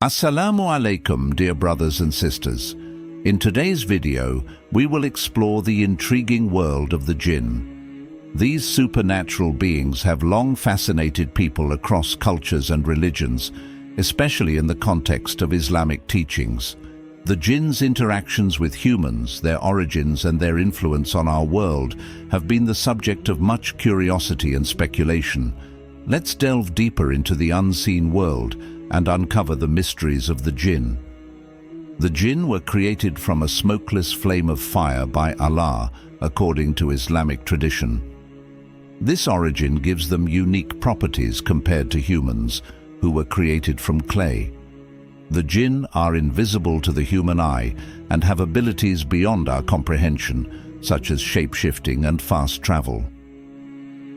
Assalamu alaikum, dear brothers and sisters. In today's video, we will explore the intriguing world of the jinn. These supernatural beings have long fascinated people across cultures and religions, especially in the context of Islamic teachings. The jinn's interactions with humans, their origins and their influence on our world have been the subject of much curiosity and speculation. Let's delve deeper into the unseen world and uncover the mysteries of the jinn. The jinn were created from a smokeless flame of fire by Allah, according to Islamic tradition. This origin gives them unique properties compared to humans, who were created from clay. The jinn are invisible to the human eye and have abilities beyond our comprehension, such as shape-shifting and fast travel.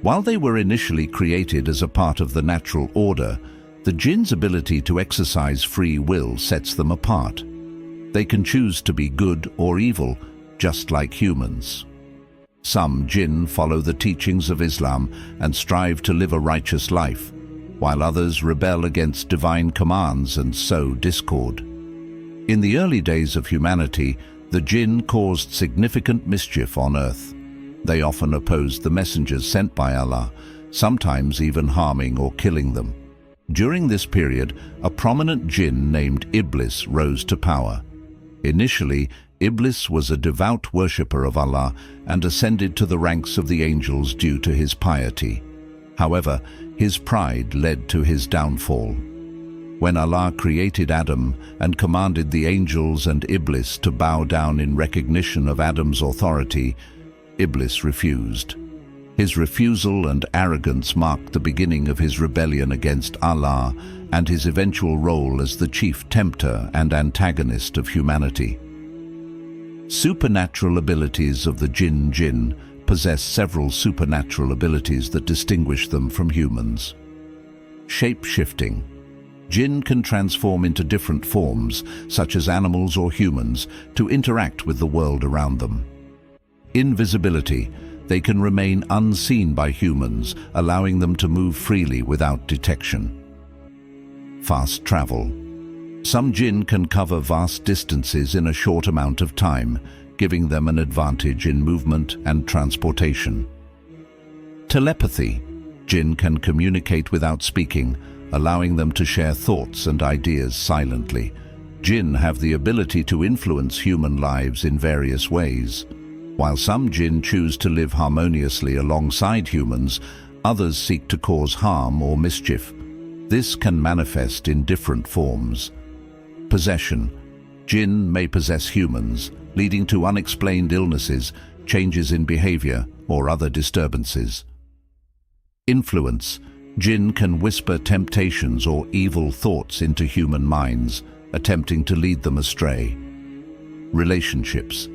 While they were initially created as a part of the natural order, the jinn's ability to exercise free will sets them apart. They can choose to be good or evil, just like humans. Some jinn follow the teachings of Islam and strive to live a righteous life, while others rebel against divine commands and sow discord. In the early days of humanity, the jinn caused significant mischief on earth. They often opposed the messengers sent by Allah, sometimes even harming or killing them. During this period, a prominent jinn named Iblis rose to power. Initially, Iblis was a devout worshipper of Allah and ascended to the ranks of the angels due to his piety. However, his pride led to his downfall. When Allah created Adam and commanded the angels and Iblis to bow down in recognition of Adam's authority, Iblis refused. His refusal and arrogance marked the beginning of his rebellion against Allah and his eventual role as the chief tempter and antagonist of humanity. Supernatural abilities of the jinn possess several supernatural abilities that distinguish them from humans. Shape-shifting. Jinn can transform into different forms, such as animals or humans, to interact with the world around them. Invisibility. They can remain unseen by humans, allowing them to move freely without detection. Fast travel. Some jinn can cover vast distances in a short amount of time, giving them an advantage in movement and transportation. Telepathy. Jinn can communicate without speaking, allowing them to share thoughts and ideas silently. Jinn have the ability to influence human lives in various ways. While some jinn choose to live harmoniously alongside humans, others seek to cause harm or mischief. This can manifest in different forms. Possession. Jinn may possess humans, leading to unexplained illnesses, changes in behavior, or other disturbances. Influence. Jinn can whisper temptations or evil thoughts into human minds, attempting to lead them astray. Relationships.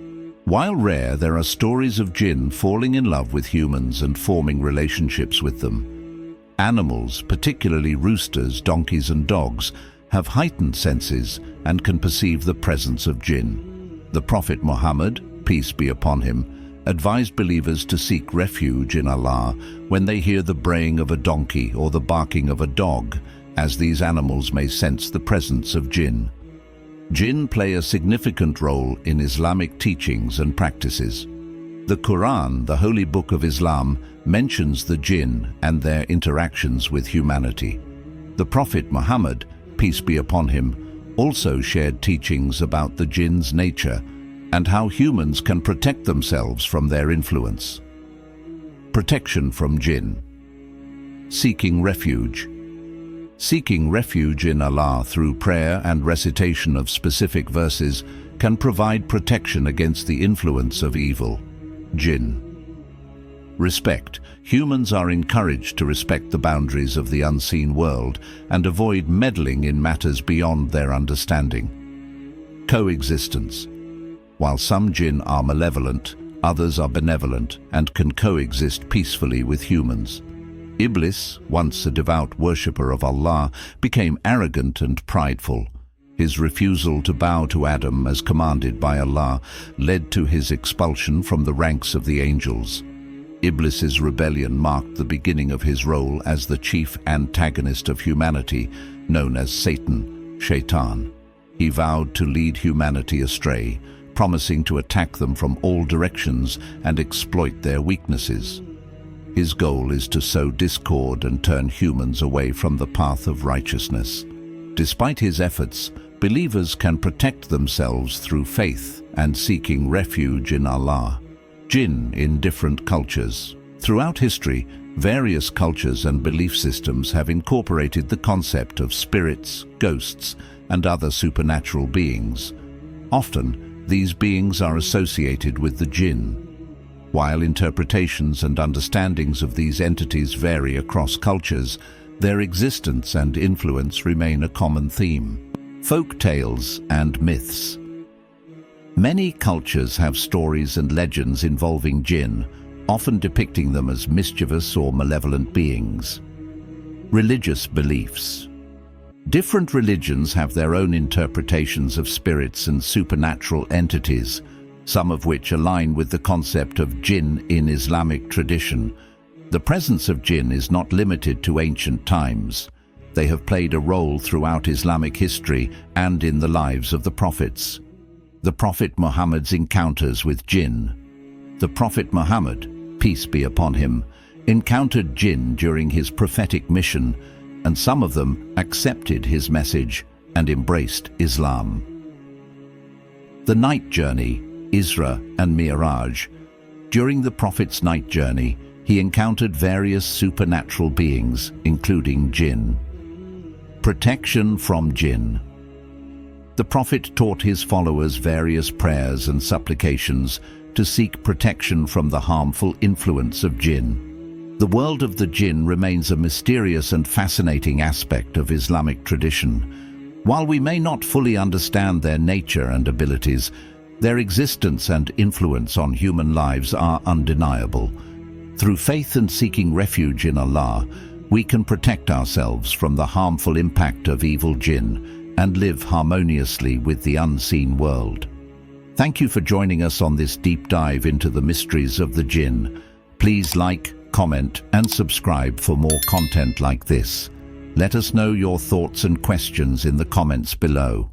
While rare, there are stories of jinn falling in love with humans and forming relationships with them. Animals, particularly roosters, donkeys and dogs, have heightened senses and can perceive the presence of jinn. The Prophet Muhammad, peace be upon him, advised believers to seek refuge in Allah when they hear the braying of a donkey or the barking of a dog, as these animals may sense the presence of jinn. Jinn play a significant role in Islamic teachings and practices. The Quran, the holy book of Islam, mentions the jinn and their interactions with humanity. The Prophet Muhammad, peace be upon him, also shared teachings about the jinn's nature and how humans can protect themselves from their influence. Protection from jinn. Seeking refuge. Seeking refuge in Allah through prayer and recitation of specific verses can provide protection against the influence of evil, jinn. Respect. Humans are encouraged to respect the boundaries of the unseen world and avoid meddling in matters beyond their understanding. Coexistence. While some jinn are malevolent, others are benevolent and can coexist peacefully with humans. Iblis, once a devout worshipper of Allah, became arrogant and prideful. His refusal to bow to Adam as commanded by Allah led to his expulsion from the ranks of the angels. Iblis's rebellion marked the beginning of his role as the chief antagonist of humanity, known as Satan, Shaitan. He vowed to lead humanity astray, promising to attack them from all directions and exploit their weaknesses. His goal is to sow discord and turn humans away from the path of righteousness. Despite his efforts, believers can protect themselves through faith and seeking refuge in Allah. Jinn in different cultures. Throughout history, various cultures and belief systems have incorporated the concept of spirits, ghosts, and other supernatural beings. Often, these beings are associated with the jinn. While interpretations and understandings of these entities vary across cultures, their existence and influence remain a common theme. Folk tales and myths. Many cultures have stories and legends involving jinn, often depicting them as mischievous or malevolent beings. Religious beliefs. Different religions have their own interpretations of spirits and supernatural entities, some of which align with the concept of jinn in Islamic tradition. The presence of jinn is not limited to ancient times. They have played a role throughout Islamic history and in the lives of the prophets. The Prophet Muhammad's encounters with jinn. The Prophet Muhammad, peace be upon him, encountered jinn during his prophetic mission, and some of them accepted his message and embraced Islam. The night journey, Isra and Mi'raj. During the Prophet's night journey, he encountered various supernatural beings, including jinn. Protection from jinn. The Prophet taught his followers various prayers and supplications to seek protection from the harmful influence of jinn. The world of the jinn remains a mysterious and fascinating aspect of Islamic tradition. While we may not fully understand their nature and abilities, their existence and influence on human lives are undeniable. Through faith and seeking refuge in Allah, we can protect ourselves from the harmful impact of evil jinn and live harmoniously with the unseen world. Thank you for joining us on this deep dive into the mysteries of the jinn. Please like, comment, and subscribe for more content like this. Let us know your thoughts and questions in the comments below.